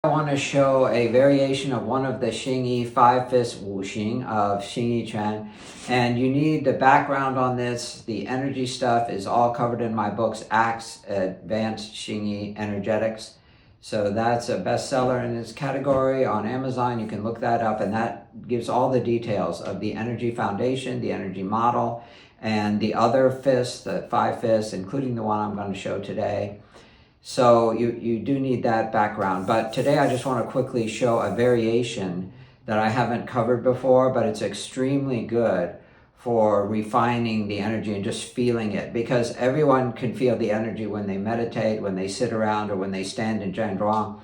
I want to show a variation of one of the Xingyi 5-fist wuxing of Xingyiquan, and you need the background on this. The energy stuff is all covered in my books, Acts, Advanced Xingyi Energetics. So that's a bestseller in its category on Amazon. You can look that up, and that gives all the details of the energy foundation, the energy model, and the other fists, the 5 fists, including the one I'm going to show today. So you do need that background. But today I just want to quickly show a variation that I haven't covered before, but it's extremely good for refining the energy and just feeling it, because everyone can feel the energy when they meditate, when they sit around, or when they stand in zhanzhuang.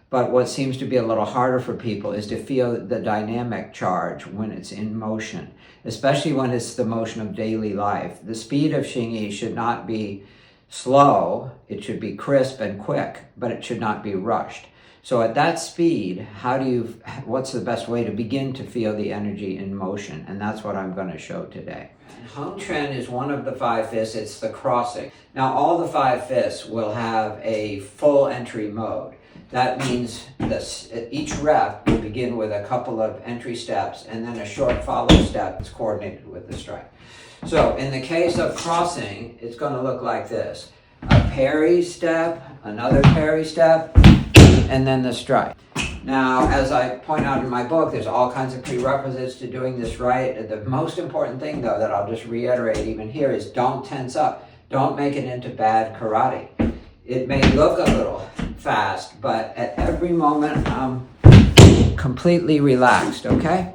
But what seems to be a little harder for people is to feel the dynamic charge when it's in motion, especially when it's the motion of daily life. The speed of Xingyi should not be slow, it should be crisp and quick, but it should not be rushed. So at that speed, what's the best way to begin to feel the energy in motion? And that's what I'm going to show today. Hung Tren is one of the 5 fists, it's the crossing. Now all the 5 fists will have a full entry mode. That means each rep will begin with a couple of entry steps and then a short follow step that's coordinated with the strike. So in the case of crossing, it's going to look like this. A parry step, another parry step, and then the strike. Now, as I point out in my book, there's all kinds of prerequisites to doing this right. The most important thing, though, that I'll just reiterate even here is don't tense up. Don't make it into bad karate. It may look a little fast, but at every moment, I'm completely relaxed, okay?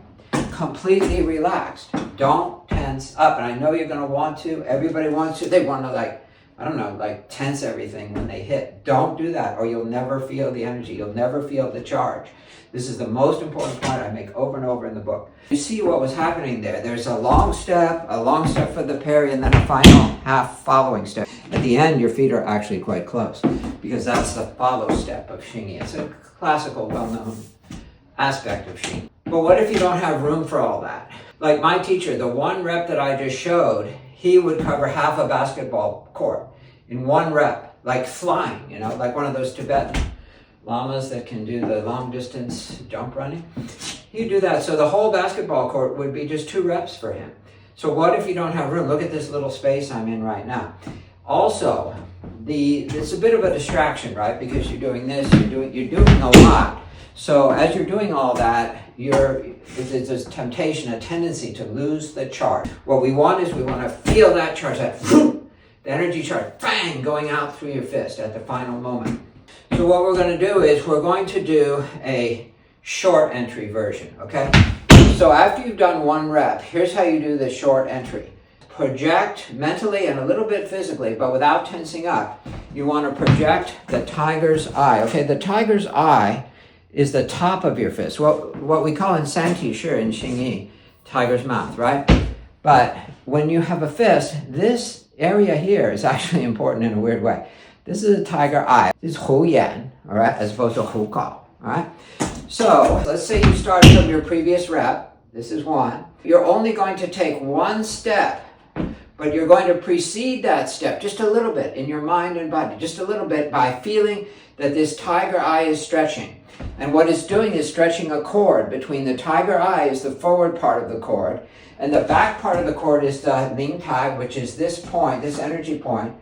Completely relaxed. Don't tense up. And I know you're going to want to. Everybody wants to. They want to, tense everything when they hit. Don't do that, or you'll never feel the energy. You'll never feel the charge. This is the most important point I make over and over in the book. You see what was happening there. There's a long step for the parry, and then a final half following step. At the end, your feet are actually quite close, because that's the follow step of Xingyi. It's a classical, well-known aspect of Xingyi. But what if you don't have room for all that? Like my teacher, the one rep that I just showed, he would cover half a basketball court in one rep, like flying, like one of those Tibetan lamas that can do the long distance jump running. He'd do that. So the whole basketball court would be just 2 reps for him. So what if you don't have room? Look at this little space I'm in right now. Also, it's a bit of a distraction, right? Because you're doing this, you're doing a lot. So as you're doing all that, there's a temptation, a tendency to lose the charge. What we want to feel that charge, the energy charge, bang, going out through your fist at the final moment. So what we're going to do is we're going to do a short entry version, okay? So after you've done 1 rep, here's how you do the short entry. Project mentally and a little bit physically, but without tensing up. You want to project the tiger's eye, okay? The tiger's eye is the top of your fist. What we call in Santi, sure, in Xingyi, tiger's mouth, right? But when you have a fist, this area here is actually important in a weird way. This is a tiger eye. This is hu yan, all right, as opposed to hu gao, all right? So let's say you start from your previous rep. This is 1. You're only going to take 1 step, but you're going to precede that step just a little bit in your mind and body, just a little bit, by feeling that this tiger eye is stretching. And what it's doing is stretching a cord between the tiger eye, is the forward part of the cord, and the back part of the cord is the ling tai, which is this point, this energy point,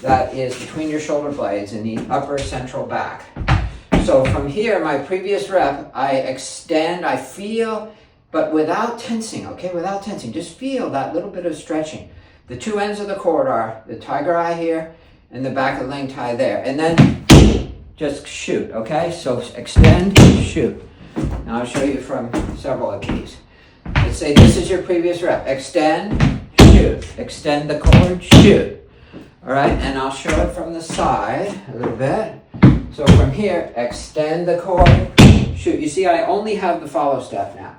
that is between your shoulder blades in the upper central back. So from here, my previous rep, I extend, I feel, but without tensing, okay? Without tensing, just feel that little bit of stretching. The 2 ends of the cord are the tiger eye here and the back of the ling tai there. And then just shoot, okay? So extend, shoot. Now I'll show you from several of these. Let's say this is your previous rep. Extend, shoot. Extend the cord, shoot. All right, and I'll show it from the side a little bit. So from here, extend the cord, shoot. You see, I only have the follow step now.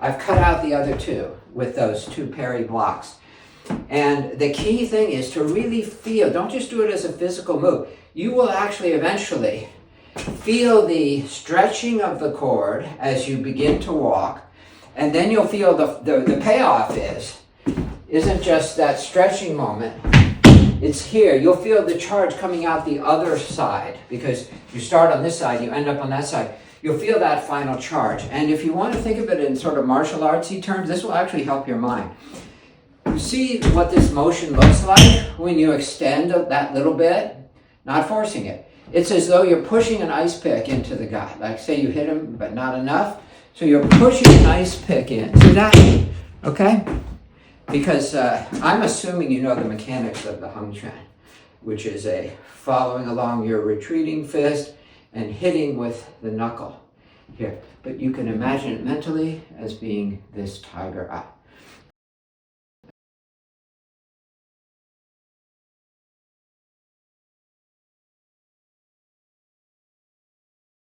I've cut out the other 2 with those 2 parry blocks. And the key thing is to really feel, don't just do it as a physical move. You will actually eventually feel the stretching of the cord as you begin to walk. And then you'll feel the payoff isn't just that stretching moment, It's here. You'll feel the charge coming out the other side because you start on this side, you end up on that side. You'll feel that final charge. And if you want to think of it in sort of martial artsy terms, this will actually help your mind. You see what this motion looks like when you extend that little bit, not forcing it. It's as though you're pushing an ice pick into the guy. Like say you hit him, but not enough. So you're pushing an ice pick in. See that? Okay? Because I'm assuming you know the mechanics of the Hung Chuan, which is a following along your retreating fist and hitting with the knuckle here. But you can imagine it mentally as being this tiger eye.